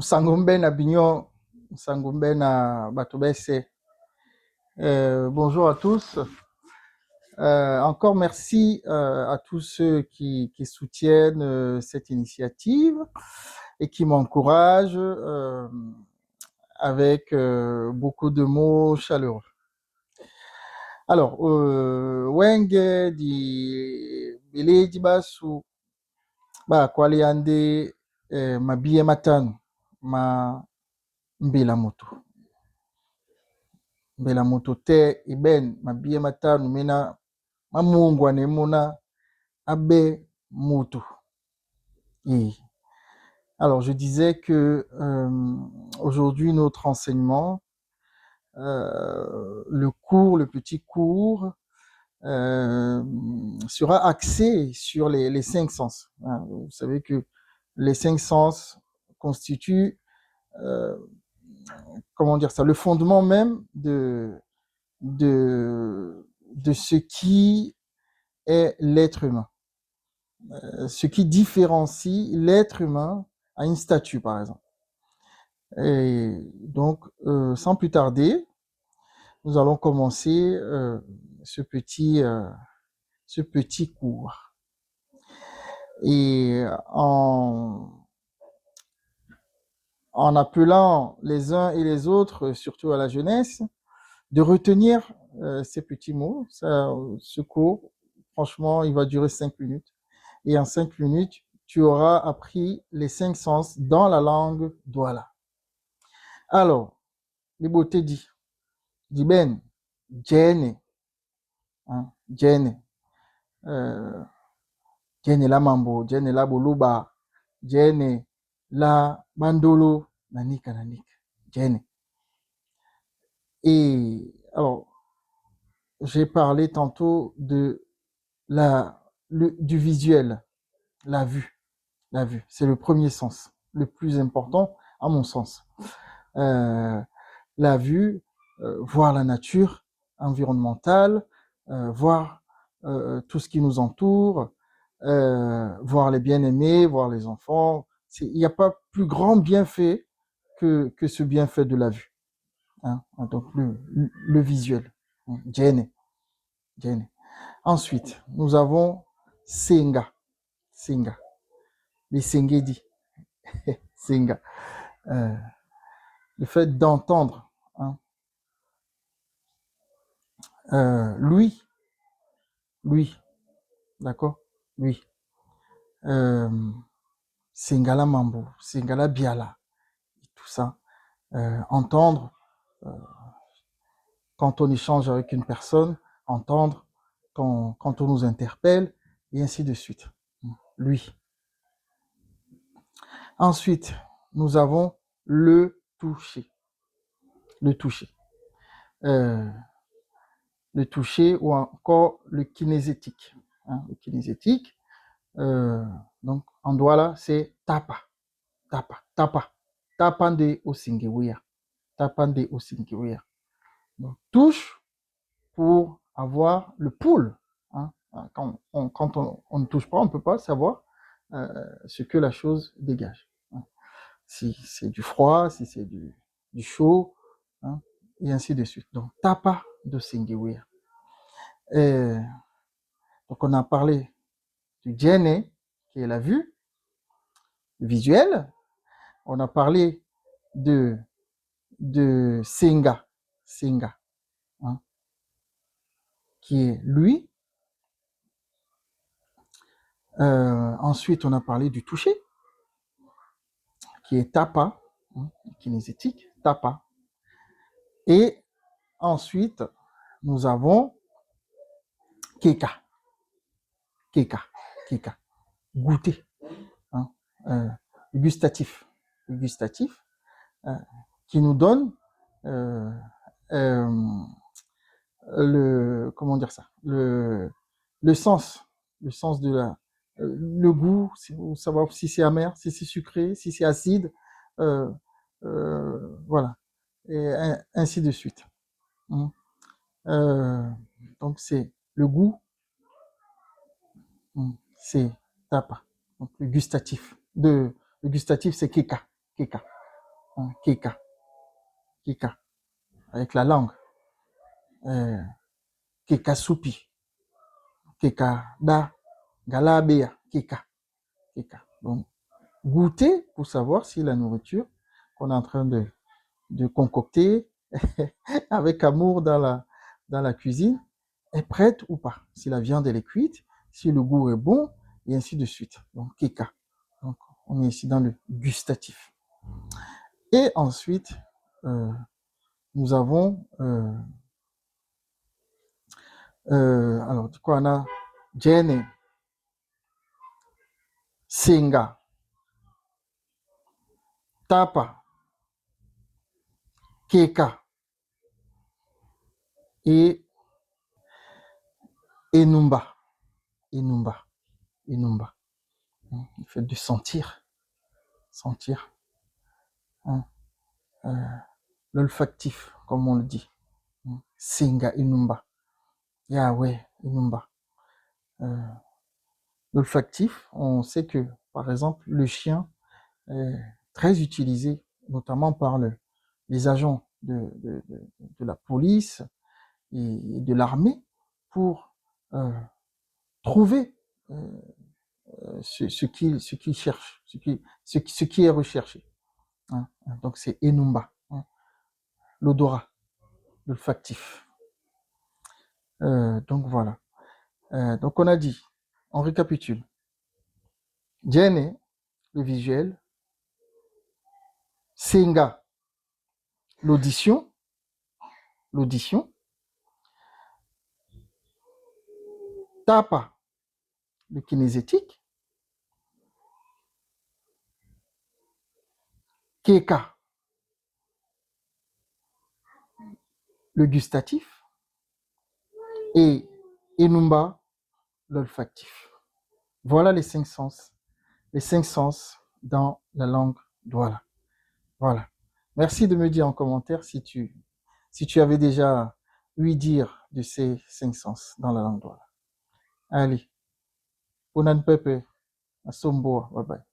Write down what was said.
Sangombe na Bignon, Sangombe na Batobese. Bonjour à tous. Encore merci à tous ceux qui soutiennent cette initiative et qui m'encouragent avec beaucoup de mots chaleureux. Alors, Wenge di Bileji Basu ba kwali ande mabie matano ma mbela moto. Mbela moto te iben mabie matano mena mamungu anemona abe moto. Et alors, je disais que aujourd'hui, notre enseignement, le petit cours, sera axé sur les cinq sens. Hein. Vous savez que les cinq sens constituent, comment dire ça, le fondement même de ce qui est l'être humain. Ce qui différencie l'être humain à une statue, par exemple. Et donc, sans plus tarder, nous allons commencer ce petit cours. Et en appelant les uns et les autres, surtout à la jeunesse, de retenir ces petits mots. Ce cours, franchement, il va durer 5 minutes. Et en 5 minutes, tu auras appris les 5 sens dans la langue Douala. Alors, les beautés dit ben, Jene, hein, Jene, Jene la mambo, Jene la boluba, Jene la bandolo, nanika, Jene. Et alors, j'ai parlé tantôt de du visuel, la vue. La vue, c'est le premier sens, le plus important à mon sens. La vue, voir la nature environnementale, voir tout ce qui nous entoure, voir les bien-aimés, voir les enfants. Il n'y a pas plus grand bienfait que ce bienfait de la vue. Hein? Donc le visuel. Djene. Ensuite, nous avons Senga. Senga. Les Sengedi. Senga. Le fait d'entendre. Hein? Lui, d'accord? Lui. Singala Mambo, Singala Biala, tout ça. Entendre quand on échange avec une personne, entendre quand on nous interpelle, et ainsi de suite. Lui. Ensuite, nous avons le toucher. Le toucher. Le toucher ou encore le kinesthétique. Hein, le kinesthétique, donc en Douala, c'est tapa. Tapa. Tapande Osingewea. Tapande Osingewea. Donc, touche pour avoir le pouls. Hein. Quand on ne touche pas, on ne peut pas savoir ce que la chose dégage. Hein. Si c'est du froid, si c'est du chaud, hein, et ainsi de suite. Donc, tapa de Singewea. Donc, on a parlé du djene, qui est la vue, visuelle. On a parlé de Senga, hein, qui est lui. Ensuite, on a parlé du toucher, qui est tapa, hein, kinesthétique, tapa. Et ensuite, nous avons keka, goûter, hein, gustatif, qui nous donne comment dire ça, le sens de le goût, savoir si c'est amer, si c'est sucré, si c'est acide, voilà, et ainsi de suite. Donc c'est le goût, c'est tapa. Donc le gustatif c'est keka. hein, Keka, Keka, avec la langue. Keka soupi, Keka da, galabea, Keka, Keka. Donc, goûter pour savoir si la nourriture qu'on est en train de concocter avec amour dans la cuisine est prête ou pas. Si la viande elle est cuite, si le goût est bon, et ainsi de suite. Donc, Keka. Donc, on est ici dans le gustatif. Et ensuite, nous avons, alors, du coup, on a Jene, Senga, Tapa, Keka et Enumba. Enumba. Enumba. Le fait de sentir. Sentir. Hein, l'olfactif, comme on le dit. Senga, Enumba. Yahweh, Enumba. L'olfactif, on sait que, par exemple, le chien est très utilisé, notamment par les agents de la police et de l'armée, pour trouver ce qu'ils cherchent, ce qui est recherché. Hein. Donc c'est Enumba, hein, l'odorat, l'olfactif. Donc voilà. Donc on a dit, on récapitule. Jene, le visuel. Senga, l'audition. L'audition. Tapa, le kinesthétique. Keka, le gustatif. Et Enumba, l'olfactif. Voilà les 5 sens. Les 5 sens dans la langue douala. Voilà. Merci de me dire en commentaire si tu avais déjà ouï dire de ces 5 sens dans la langue douala. Allez. Ponan Pepe. Asomboa. Bye bye.